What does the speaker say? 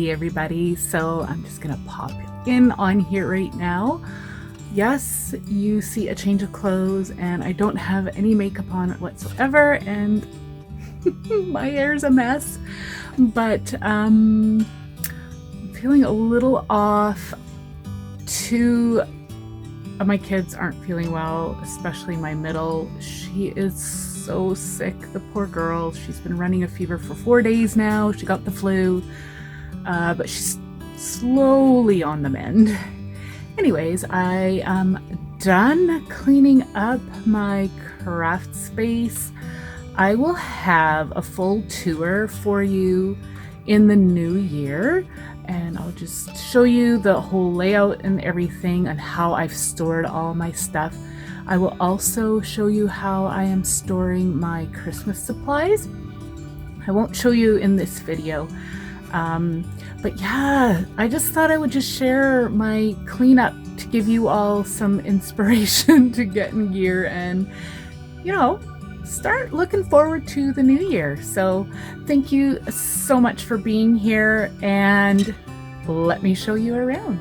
Hey everybody, so I'm just gonna pop in on here right now. Yes, you see a change of clothes and I don't have any makeup on whatsoever and my hair's a mess, but I'm feeling a little off. Two of my kids aren't feeling well, especially my middle. She is so sick, the poor girl. She's been running a fever for 4 days now. She got the flu, but she's slowly on the mend. Anyways, I am done cleaning up my craft space. I will have a full tour for you in the new year, and I'll just show you the whole layout and everything and how I've stored all my stuff. I will also show you how I am storing my Christmas supplies. I won't show you in this video, but yeah, I just thought I would just share my cleanup to give you all some inspiration to get in gear and, you know, start looking forward to the new year. So thank you so much for being here, and let me show you around.